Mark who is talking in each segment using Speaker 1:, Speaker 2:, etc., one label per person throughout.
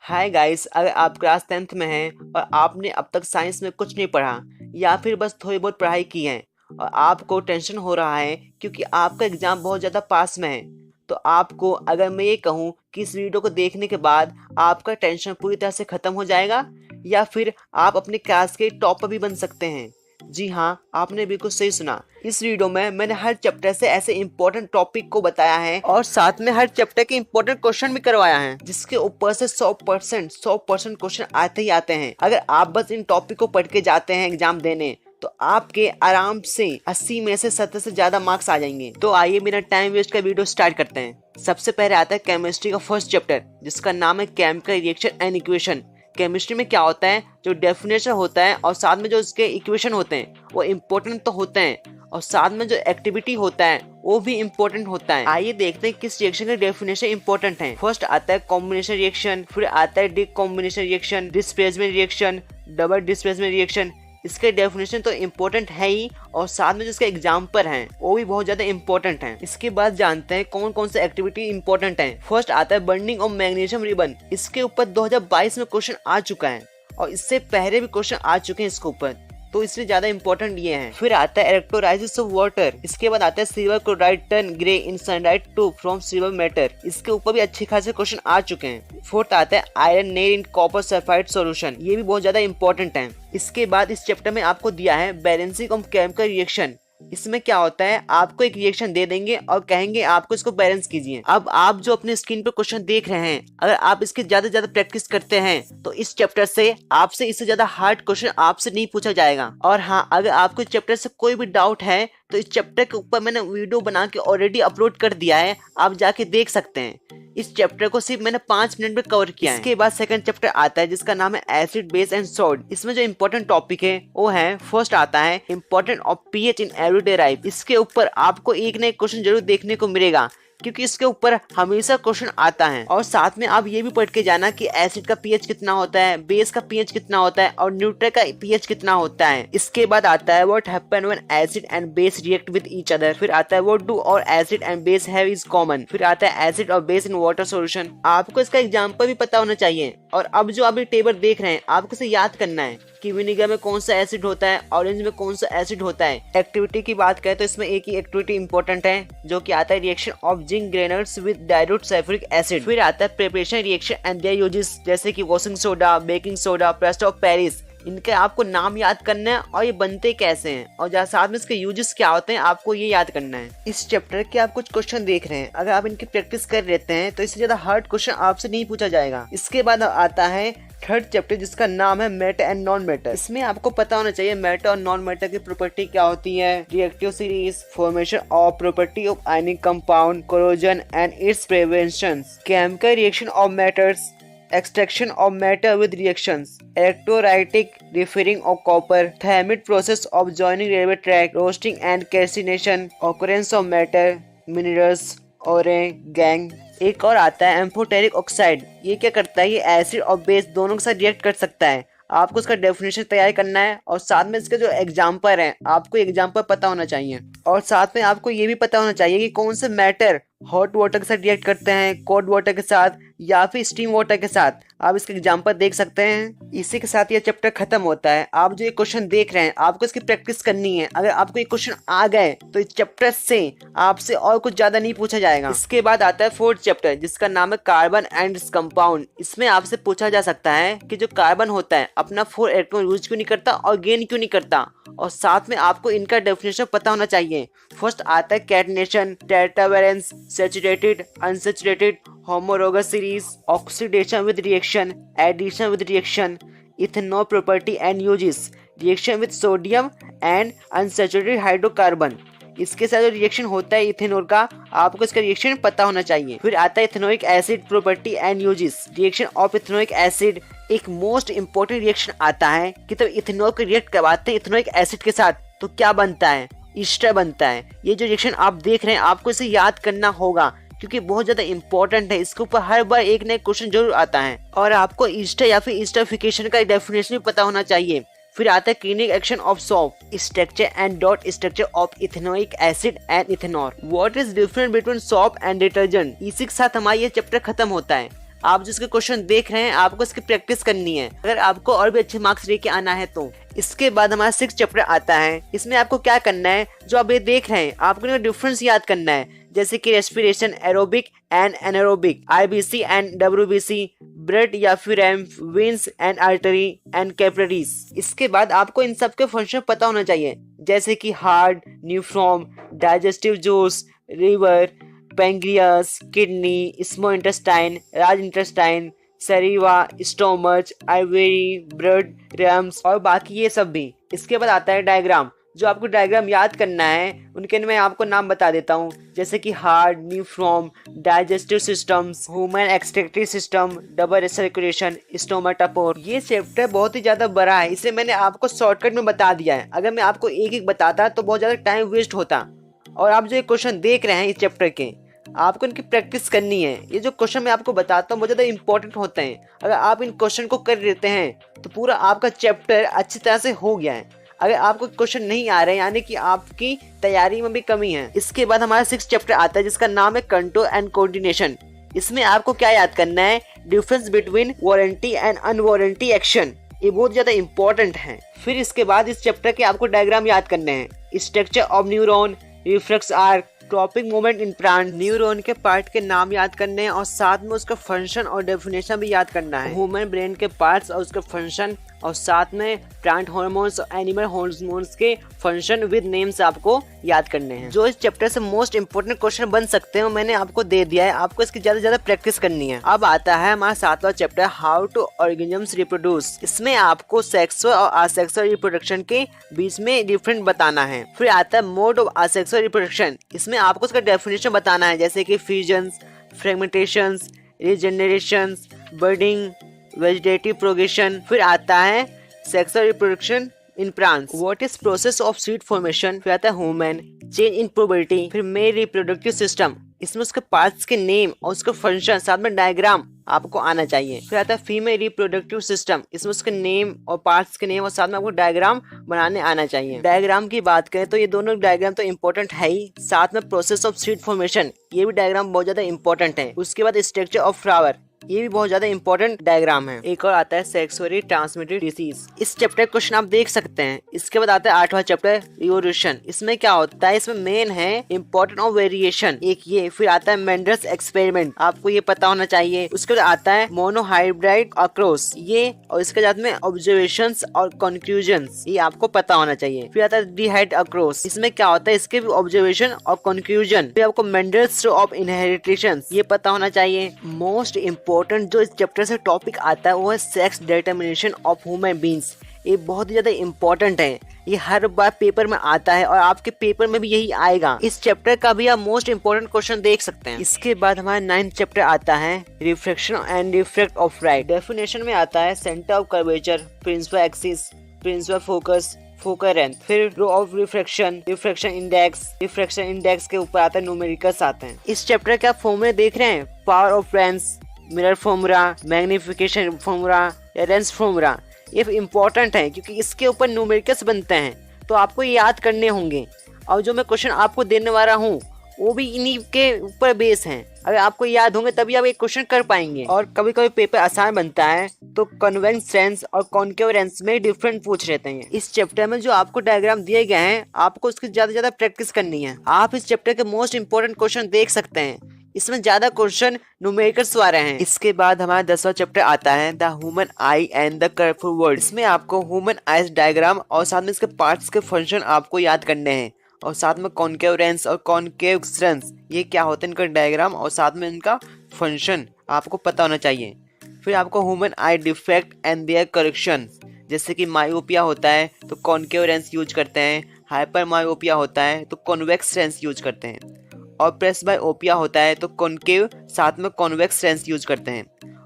Speaker 1: Hi guys, अगर आप class 10th में हैं और आपने अब तक साइंस में कुछ नहीं पढ़ा या फिर बस थोड़ी बहुत पढ़ाई की है और आपको टेंशन हो रहा है क्योंकि आपका एग्ज़ाम बहुत ज़्यादा पास में है, तो आपको अगर मैं ये कहूँ कि इस वीडियो को देखने के बाद आपका टेंशन पूरी तरह से ख़त्म हो जाएगा या फिर आप अपने क्लास के टॉपर भी बन सकते हैं। जी हाँ, आपने बिल्कुल सही सुना। इस वीडियो में मैंने हर चैप्टर से ऐसे इंपॉर्टेंट टॉपिक को बताया है और साथ में हर चैप्टर के इंपॉर्टेंट क्वेश्चन भी करवाया है, जिसके ऊपर से 100% क्वेश्चन आते ही आते हैं। अगर आप बस इन टॉपिक को पढ़ के जाते हैं एग्जाम देने तो आपके आराम से 80 में से 70 से ज्यादा मार्क्स आ जाएंगे। तो आइए बिना टाइम वेस्ट का वीडियो स्टार्ट करते हैं। सबसे पहले आता है केमिस्ट्री का फर्स्ट चैप्टर, जिसका नाम है chemical reaction and equation. Chemistry में क्या होता है, जो डेफिनेशन होता है और साथ में जो इसके इक्वेशन होते हैं वो इम्पोर्टेंट तो होते हैं और साथ में जो एक्टिविटी होता है वो भी इम्पोर्टेंट होता है। आइए देखते हैं किस रिएक्शन का डेफिनेशन इम्पोर्टेंट है। फर्स्ट आता है कॉम्बिनेशन रिएक्शन, फिर आता है decombination reaction, displacement reaction, double displacement reaction. इसके डेफिनेशन तो इम्पोर्टेंट है ही और साथ में जिसके एग्जाम्पल हैं वो भी बहुत ज्यादा इम्पोर्टेंट हैं। इसके बाद जानते हैं कौन कौन से एक्टिविटी इम्पोर्टेंट हैं। फर्स्ट आता है बर्निंग ऑफ मैग्नीशियम रिबन। इसके ऊपर 2022 में क्वेश्चन आ चुका है और इससे पहले भी क्वेश्चन आ चुके हैं इसके ऊपर, तो इसलिए ज्यादा इंपॉर्टेंट ये है। फिर आता है इलेक्ट्रोलाइसिस ऑफ वाटर। इसके बाद आता है silver chloride turn grey in sunlight to from silver matter. इसके ऊपर भी अच्छे खासे क्वेश्चन आ चुके हैं। फोर्थ आता है iron nail in copper sulphide solution. ये भी बहुत ज्यादा इंपॉर्टेंट है। इसके बाद इस चैप्टर में आपको दिया है बैलेंसिंग ऑफ केमिकल रिएक्शन। इसमें क्या होता है, आपको एक रिएक्शन दे देंगे और कहेंगे आपको इसको बैलेंस कीजिए। अब आप जो अपने स्क्रीन पर क्वेश्चन देख रहे हैं, अगर आप इसके ज्यादा प्रैक्टिस करते हैं तो इस चैप्टर से आपसे इससे ज्यादा हार्ड क्वेश्चन आपसे नहीं पूछा जाएगा। और हाँ, अगर आपको इस चैप्टर से कोई भी डाउट है तो इस चैप्टर के ऊपर मैंने वीडियो बना के ऑलरेडी अपलोड कर दिया है, आप जाके देख सकते हैं। इस चैप्टर को सिर्फ मैंने 5 मिनट में कवर किया है। इसके बाद सेकंड चैप्टर आता है जिसका नाम है एसिड बेस एंड सॉल्ट। इसमें जो इम्पोर्टेंट टॉपिक है वो है, फर्स्ट आता है important of pH in everyday life. इसके ऊपर आपको एक ना एक क्वेश्चन जरूर देखने को मिलेगा क्योंकि इसके ऊपर हमेशा क्वेश्चन आता है। और साथ में आप ये भी पढ़ के जाना कि एसिड का पीएच कितना होता है, बेस का पीएच कितना होता है और न्यूट्रल का पीएच कितना होता है। इसके बाद आता है what happen when acid and base react with each other. फिर आता है व्हाट डू और acid and base have is common. फिर आता है एसिड और बेस इन वाटर सॉल्यूशन। आपको इसका एग्जांपल भी पता होना चाहिए। और अब जो आप ये टेबल देख रहे हैं आपको इसे याद करना है कि विनेगर में कौन सा एसिड होता है, ऑरेंज में कौन सा एसिड होता है। एक्टिविटी की बात करें तो इसमें एक ही एक्टिविटी इंपॉर्टेंट है जो कि आता है reaction of zinc granules with dilute sulphuric acid. फिर आता है preparation reaction and there uses, जैसे कि washing soda, baking soda, plaster of Paris. इनके आपको नाम याद करना है और ये बनते कैसे हैं और साथ में इसके यूजेस क्या होते हैं आपको ये याद करना है। इस चैप्टर के आप कुछ क्वेश्चन देख रहे हैं, अगर आप इनकी प्रैक्टिस कर लेते हैं तो इससे ज्यादा हार्ड क्वेश्चन आपसे नहीं पूछा जाएगा। इसके बाद आता है थर्ड चैप्टर जिसका नाम है मैटर एंड नॉन मैटर। इसमें आपको पता होना चाहिए मैटर और नॉन मैटर की प्रॉपर्टी क्या होती है, reactive series, formation of property of ionic compound, corrosion and it's prevention, chemical reaction of matters, extraction of matter with reactions, electrolytic refining of copper, thermit process of joining railway track, roasting and calcination, occurrence of matter, minerals और gang. एक और आता है amphoteric oxide. ये क्या करता है, ये एसिड और बेस दोनों के साथ रिएक्ट कर सकता है। आपको इसका डेफिनेशन तैयार करना है और साथ में इसके जो एग्जाम्पल हैं आपको एग्जाम्पल पता होना चाहिए। और साथ में आपको ये भी पता होना चाहिए कि कौन से मैटर हॉट वाटर के साथ रिएक्ट करते हैं, कोल्ड वाटर के साथ या फिर स्टीम वाटर के साथ। आप इसके एग्जाम्पल देख सकते हैं। इसी के साथ ये चैप्टर खत्म होता है। आप जो ये क्वेश्चन देख रहे हैं आपको इसकी प्रैक्टिस करनी है। अगर आपको ये क्वेश्चन आ गए तो इस चैप्टर से आपसे और कुछ ज्यादा नहीं पूछा जाएगा। इसके बाद आता है फोर्थ चैप्टर जिसका नाम है कार्बन एंड कंपाउंड। इसमें आपसे पूछा जा सकता है कि जो कार्बन होता है अपना 4 इलेक्ट्रॉन यूज क्यों नहीं करता और गेन क्यों नहीं करता, और साथ में आपको इनका डेफिनेशन पता होना चाहिए। फर्स्ट आता है catenation, tetravalence, saturated, unsaturated, homologous series, oxidation with reaction, addition with reaction, ethanol property and uses, reaction with sodium and unsaturated hydrocarbon. इसके साथ जो रिएक्शन होता है इथेनॉल का, आपको इसका रिएक्शन पता होना चाहिए। फिर आता है ethanoic acid property and uses, reaction of ethanoic acid. एक मोस्ट इंपॉर्टेंट रिएक्शन आता है कि तब इथेनॉल को रिएक्ट करवाते हैं इथेनोइक एसिड के साथ तो क्या बनता है, ईस्टर बनता है। ये जो रिएक्शन आप देख रहे हैं आपको इसे याद करना होगा क्योंकि बहुत ज्यादा इंपॉर्टेंट है। इसके ऊपर हर बार एक नया क्वेश्चन जरूर आता है। और आपको ईस्टर या फिर ईस्टरिफिकेशन का डेफिनेशन भी पता होना चाहिए। फिर आता है clinic action of shop, structure and dot structure of ethanoic acid and ethanol, what is different between shop and detergent. इसी के साथ हमारा ये चैप्टर खत्म होता है। आप जिसके क्वेश्चन देख रहे हैं आपको इसकी प्रैक्टिस करनी है अगर आपको और भी अच्छे मार्क्स लेके आना है तो। इसके बाद हमारा 6 चैप्टर आता है। इसमें आपको क्या करना है, जो आप ये देख रहे हैं आपको डिफरेंस याद करना है, जैसे कि respiration, aerobic and anaerobic, IBC and WBC, blood या फिर veins and artery and capillaries. इसके बाद आपको इन सब के फंक्शन पता होना चाहिए, जैसे कि heart, nephron, digestive juice, liver, pancreas, kidney, small intestine, large intestine, saliva, stomach, ovary, blood, रम्स और बाकी ये सब भी। इसके बाद आता है डायग्राम। जो आपको डायग्राम याद करना है उनके मैं आपको नाम बता देता हूँ, जैसे कि heart, nephron, digestive systems, human excretory system, double circulation, स्टोमाटोपोर। ये चैप्टर बहुत ही ज्यादा बड़ा है, इसे मैंने आपको शॉर्टकट में बता दिया है। अगर मैं आपको एक एक बताता तो बहुत ज्यादा टाइम वेस्ट होता। और आप जो क्वेश्चन देख रहे हैं इस चैप्टर के, आपको इनकी प्रैक्टिस करनी है। ये जो क्वेश्चन मैं आपको बताता हूँ बहुत ज़्यादा इंपॉर्टेंट होते हैं। अगर आप इन क्वेश्चन को कर लेते हैं तो पूरा आपका चैप्टर अच्छी तरह से हो गया है। अगर आपको क्वेश्चन नहीं आ रहे हैं यानी कि आपकी तैयारी में भी कमी है। इसके बाद हमारा 6 चैप्टर आता है जिसका नाम है कंट्रोल एंड कोऑर्डिनेशन। इसमें आपको क्या याद करना है, difference between warranty and unwarranty action. ये बहुत ज़्यादा इंपॉर्टेंट है। फिर इसके बाद इस चैप्टर के आपको डायग्राम याद करने हैं, structure of neuron, reflex arc, topic movement in plant. Neuron के पार्ट के नाम याद करने हैं और साथ में उसका फंक्शन और डेफिनेशन भी याद करना है। ह्यूमन ब्रेन के पार्ट्स और उसके फंक्शन, और साथ में प्लांट हार्मोन्स और एनिमल हार्मोन्स के फंक्शन विद नेम्स आपको याद करने हैं। जो इस चैप्टर से मोस्ट इंपोर्टेंट क्वेश्चन बन सकते हैं मैंने आपको दे दिया है, आपको इसकी ज्यादा से ज्यादा प्रैक्टिस करनी है। अब आता है हमारा 7वां chapter, how to organisms reproduce. इसमें आपको सेक्सुअल और असेक्सुअल रिप्रोडक्शन के बीच में डिफरेंट बताना है। फिर आता है मोड ऑफ असेक्सुअल रिप्रोडक्शन। इसमें आपको उसका डेफिनेशन बताना है, जैसे कि फ्यूजन्स, फ्रेगमेंटेशंस, रिजेनरेशंस, बर्डिंग, वेजिटेटिव प्रोग्रेशन। फिर आता है sexual reproduction in plants, what is process of seed formation. फिर आता है ह्यूमन, चेंज इन प्यूबर्टी। फिर मेल रिप्रोडक्टिव सिस्टम, इसमें उसके पार्ट्स के नेम और उसके फंक्शन साथ में डायग्राम आपको आना चाहिए। फिर आता है फीमेल रिप्रोडक्टिव सिस्टम, इसमें उसके नेम और पार्ट्स के नेम और साथ में आपको डायग्राम बनाने आना चाहिए। डायग्राम की बात करें तो ये दोनों डायग्राम तो इंपॉर्टेंट है ही, साथ में प्रोसेस ऑफ सीड फॉर्मेशन ये भी डायग्राम बहुत ज्यादा इंपॉर्टेंट है। उसके बाद स्ट्रक्चर ऑफ फ्लावर, ये भी बहुत ज्यादा इंपॉर्टेंट डायग्राम है। एक और आता है सेक्सुअली ट्रांसमिटेड डिसीज। इस चैप्टर क्वेश्चन आप देख सकते हैं। इसके बाद आता है 8वां चैप्टर, रिवोल्यूशन। इसमें क्या होता है, इसमें मेन है इंपॉर्टेंट ऑफ वेरिएशन एक ये। फिर आता है मेंडल्स एक्सपेरिमेंट, आपको ये पता होना चाहिए। उसके बाद आता है मोनोहाइब्रिड अक्रॉस ये, और इसके साथ में ऑब्जर्वेशंस और कंक्लूजन्स, ये आपको पता होना चाहिए। फिर आता है डिहाइड अक्रॉस, इसमें क्या होता है, इसके भी ऑब्जर्वेशन और कंक्लूजन। फिर आपको मेंडल्स ऑफ इनहेरिटेशन ये पता होना चाहिए। मोस्ट इंपॉर्टेंट जो इस चैप्टर से टॉपिक आता है वो है sex determination of human beings. ये बहुत ही ज्यादा इंपॉर्टेंट है, ये हर बार पेपर में आता है और आपके पेपर में भी यही आएगा। इस चैप्टर का भी आप मोस्ट इंपोर्टेंट क्वेश्चन देख सकते हैं। इसके बाद हमारा 9th चैप्टर आता है, reflection and refract of light. Definition में आता है centre of curvature, principal axis, principal focus, focal length. फिर रो of refraction, refraction index. Refraction index के ऊपर आता है न्यूमेरिकल्स आते हैं। इस चैप्टर के आप फॉर्मूले देख रहे हैं, power of lens, mirror formula, magnification formula या लेंस फॉर्मूला, ये इंपॉर्टेंट है क्योंकि इसके ऊपर न्यूमेरिकल्स बनते हैं तो आपको ये याद करने होंगे। और जो मैं क्वेश्चन आपको देने वाला हूँ वो भी इन्हीं के ऊपर बेस हैं। अगर आपको याद होंगे तभी आप एक क्वेश्चन कर पाएंगे। और कभी कभी पेपर आसान बनता है तो कन्वेक्स लेंस और कॉन्केव लेंस में डिफरेंट पूछ लेते हैं। इस चैप्टर में जो आपको डायग्राम दिए गए हैं आपको उसकी ज्यादा से ज्यादा प्रैक्टिस करनी है। आप इस चैप्टर के मोस्ट इंपोर्टेंट क्वेश्चन देख सकते हैं, इसमें ज्यादा क्वेश्चन न्यूमेरिकल्स वाले हैं। इसके बाद हमारा 10वां चैप्टर आता है, the human I and the colourful world. इसमें आपको ह्यूमन आईज डायग्राम और साथ में इसके पार्ट्स के फंक्शन आपको याद करने हैं, और साथ में कॉन्केव लेंस और कॉन्केव लेंस ये क्या होते हैं इनका डायग्राम और साथ में इनका फंक्शन आपको पता होना चाहिए। फिर आपको human eye defect and their correction, जैसे कि मायोपिया होता है तो कॉन्केव लेंस यूज करते हैं, हाइपर मायोपिया होता है तो कॉन्वेक्स लेंस यूज करते हैं, और प्रेसबायोपिया होता है तो कॉन्केव साथ में कॉन्वेक्स लेंस यूज करते हैं।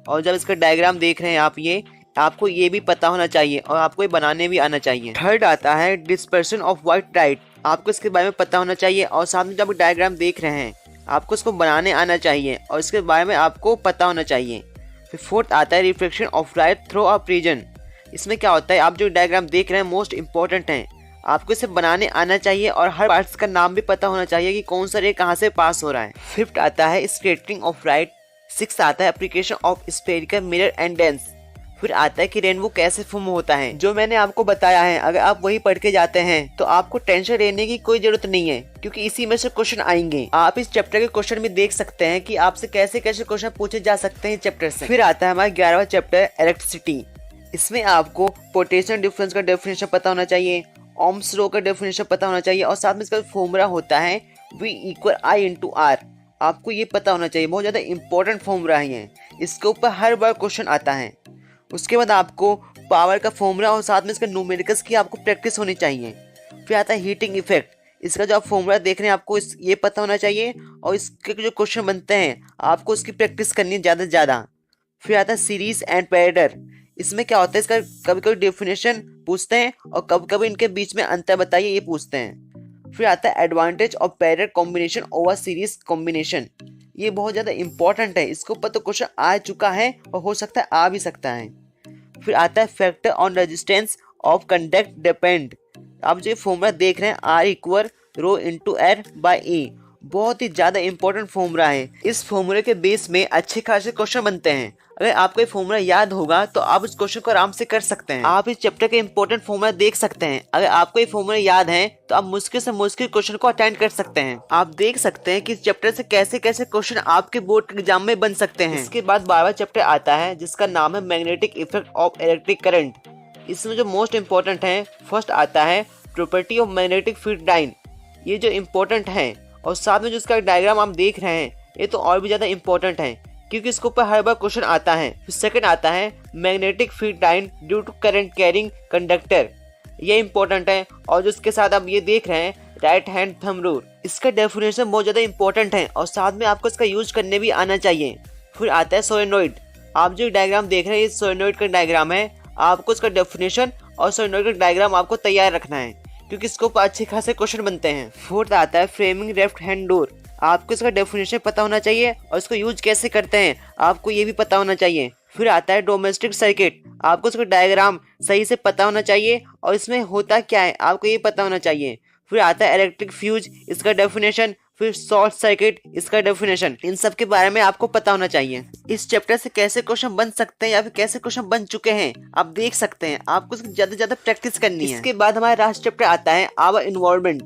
Speaker 1: और जब इसका डायग्राम देख रहे हैं आप, ये आपको ये भी पता होना चाहिए और आपको ये बनाने भी आना चाहिए। थर्ड आता है डिस्पर्शन ऑफ व्हाइट लाइट, आपको इसके बारे में पता होना चाहिए और साथ में जब डायग्राम देख रहे हैं आपको इसको बनाने आना चाहिए और इसके बारे में आपको पता होना चाहिए। फिर फोर्थ आता है reflection of light through a prism. इसमें क्या होता है, आप जो डायग्राम देख रहे हैं मोस्ट इंपॉर्टेंट है, आपको इसे बनाने आना चाहिए और हर पार्ट्स का नाम भी पता होना चाहिए कि कौन सा रे कहाँ से पास हो रहा है। फिफ्थ आता है स्कैटरिंग ऑफ लाइट 6 आता है application of spherical mirror and lens. फिर आता है कि रेनबो कैसे फॉर्म होता है, जो मैंने आपको बताया है। अगर आप वही पढ़ के जाते हैं तो आपको टेंशन लेने की कोई जरूरत नहीं है, क्योंकि इसी में से क्वेश्चन आएंगे। आप इस चैप्टर के क्वेश्चन में देख सकते हैं कि आपसे कैसे कैसे क्वेश्चन पूछे जा सकते हैं चैप्टर से। फिर आता है हमारा 11वां चैप्टर इलेक्ट्रिसिटी। इसमें आपको पोटेंशियल डिफरेंस का डेफिनेशन पता होना चाहिए, ओम्स लॉ का डेफिनेशन पता होना चाहिए, और साथ में इसका फॉर्मूला होता है V = I/R। आपको ये पता होना चाहिए, बहुत ज्यादा इंपॉर्टेंट फॉर्मूला है ये, इसके ऊपर हर बार क्वेश्चन आता है। उसके बाद आपको पावर का फॉर्मूला और साथ में इसका न्यूमेरिकल्स की आपको प्रैक्टिस होनी चाहिए। फिर आता है हीटिंग इफेक्ट। इसका जो आप फॉर्मूला देख रहे हैं आपको ये पता होना चाहिए, और इसके जो क्वेश्चन बनते हैं आपको उसकी प्रैक्टिस करनी है ज़्यादा से ज़्यादा। फिर आता है सीरीज एंड पैरेलल। इसमें क्या होता है, इसका कभी कभी डेफिनेशन पूछते हैं और कभी कभी इनके बीच में अंतर बताइए ये पूछते हैं। फिर आता है advantage of parallel combination over series combination. ये बहुत ज़्यादा इंपॉर्टेंट है, इसके ऊपर तो क्वेश्चन आ चुका है और हो सकता है आ भी सकता है। फिर आता है factor on resistance of conduct depend. आप जो फॉर्मूला देख रहे हैं R = ρ/R/A, बहुत ही ज़्यादा इंपॉर्टेंट फॉर्मूला है। इस फॉर्मूले के बेस में अच्छे खासे क्वेश्चन बनते हैं। अगर आपको ये फॉर्मूला याद होगा तो आप उस क्वेश्चन को आराम से कर सकते हैं। आप इस चैप्टर के इंपॉर्टेंट फॉर्मूला देख सकते हैं। अगर आपको ये फॉर्मूला याद है तो आप मुश्किल से मुश्किल क्वेश्चन को अटेंड कर सकते हैं। आप देख सकते हैं कि इस चैप्टर से कैसे कैसे क्वेश्चन आपके बोर्ड के एग्जाम में बन सकते हैं। इसके बाद 12वां चैप्टर आता है जिसका नाम है magnetic effect of electric current. इसमें जो मोस्ट इंपॉर्टेंट है, फर्स्ट आता है property of magnetic field line. ये जो इम्पोर्टेंट है, और साथ में जो इसका डायग्राम आप देख रहे हैं ये तो और भी ज़्यादा इंपॉर्टेंट है, क्योंकि इसके ऊपर हर बार क्वेश्चन आता है। फिर सेकंड आता है magnetic field line due to current carrying conductor. ये इंपॉर्टेंट है। और जो इसके साथ आप ये देख रहे हैं राइट हैंड थंब रूल, इसका डेफिनेशन बहुत ज़्यादा इंपॉर्टेंट है और साथ में आपको इसका यूज करने भी आना चाहिए। फिर आता है सोलेनोइड। आप जो डायग्राम देख रहे हैं ये सोलेनोइड का डायग्राम है। आपको इसका डेफिनेशन और सोलेनोइड का डायग्राम आपको तैयार रखना है, क्योंकि इसके ऊपर अच्छे खासे क्वेश्चन बनते हैं। फोर्थ आता है फ्रेमिंग लेफ्ट हैंड डोर। आपको इसका डेफिनेशन पता होना चाहिए और इसको यूज कैसे करते हैं आपको ये भी पता होना चाहिए। फिर आता है डोमेस्टिक सर्किट। आपको इसका डायग्राम सही से पता होना चाहिए और इसमें होता क्या है आपको ये पता होना चाहिए। फिर आता है इलेक्ट्रिक फ्यूज, इसका डेफिनेशन। फिर शॉर्ट सर्किट, इसका डेफिनेशन। इन सब के बारे में आपको पता होना चाहिए। इस चैप्टर से कैसे क्वेश्चन बन सकते हैं या फिर कैसे क्वेश्चन बन चुके हैं आप देख सकते हैं। आपको ज्यादा से ज्यादा प्रैक्टिस करनी है। इसके बाद हमारा लास्ट चैप्टर आता है आवर इन्वायरमेंट।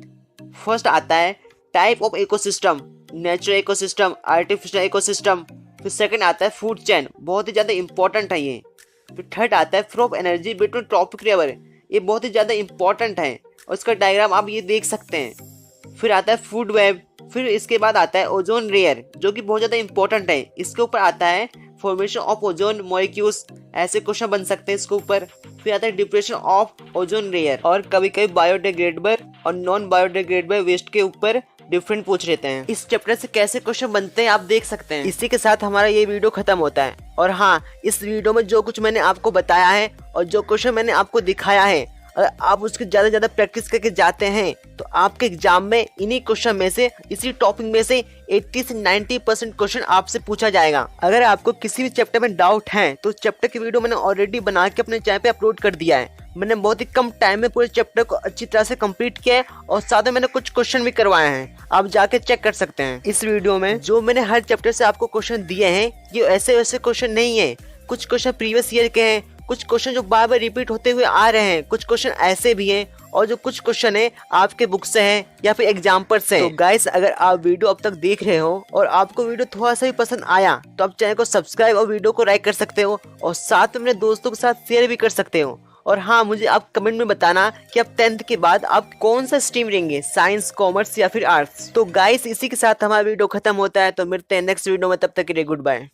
Speaker 1: फर्स्ट आता है type of ecosystem, natural ecosystem, artificial ecosystem. फिर सेकंड आता है फूड चेन, बहुत ही ज्यादा इंपॉर्टेंट है ये। फिर थर्ड आता है flow of energy between tropic river, ये बहुत ही ज्यादा इंपॉर्टेंट है और इसका डायग्राम आप ये देख सकते हैं। फिर आता है फूड वेब। फिर इसके बाद आता है ओजोन लेयर, जो कि बहुत ज्यादा इंपॉर्टेंट है। इसके ऊपर आता है फॉर्मेशन ऑफ ओजोन मॉलिक्यूल्स, ऐसे क्वेश्चन बन सकते हैं इसके ऊपर। फिर आता है डिप्रेशन ऑफ ओजोन लेयर, और कभी कभी बायोडिग्रेडेबल और नॉन बायोडिग्रेडेबल वेस्ट के ऊपर डिफरेंट पूछ लेते हैं। इस चैप्टर से कैसे क्वेश्चन बनते हैं आप देख सकते हैं। इसी के साथ हमारा ये वीडियो खत्म होता है। और हाँ, इस वीडियो में जो कुछ मैंने आपको बताया है और जो क्वेश्चन मैंने आपको दिखाया है, अगर आप उसकी ज्यादा ज्यादा प्रैक्टिस करके जाते हैं तो आपके एग्जाम में इन्हीं क्वेश्चन में से, इसी टॉपिक में से 80 से 90% क्वेश्चन आपसे पूछा जाएगा। अगर आपको किसी भी चैप्टर में डाउट है तो चैप्टर की वीडियो मैंने ऑलरेडी बना के अपने चैनल पे अपलोड कर दिया है। मैंने बहुत ही कम टाइम में पूरे चैप्टर को अच्छी तरह से कंप्लीट किया है और साथ में मैंने कुछ क्वेश्चन भी करवाए हैं, आप जाके चेक कर सकते हैं। इस वीडियो में जो मैंने हर चैप्टर से आपको क्वेश्चन दिए हैं ये ऐसे वैसे क्वेश्चन नहीं है। कुछ क्वेश्चन प्रीवियस ईयर के हैं, कुछ क्वेश्चन जो बार बार रिपीट होते हुए आ रहे हैं, कुछ क्वेश्चन ऐसे भी हैं, और जो कुछ क्वेश्चन है आपके बुक से हैं या फिर एग्जाम्पल से। तो गाइस, अगर आप वीडियो अब तक देख रहे हो और आपको वीडियो थोड़ा सा भी पसंद आया तो आप चैनल को सब्सक्राइब और वीडियो को लाइक कर सकते हो और साथ में अपने दोस्तों के साथ शेयर भी कर सकते हो। और हाँ, मुझे आप कमेंट में बताना कि आप 10th के बाद आप कौन सा स्ट्रीम लेंगे, साइंस, कॉमर्स या फिर आर्ट्स। तो गाइस, इसी के साथ हमारा वीडियो खत्म होता है। तो मिलते हैं नेक्स्ट वीडियो में, तब तक के लिए गुड बाय।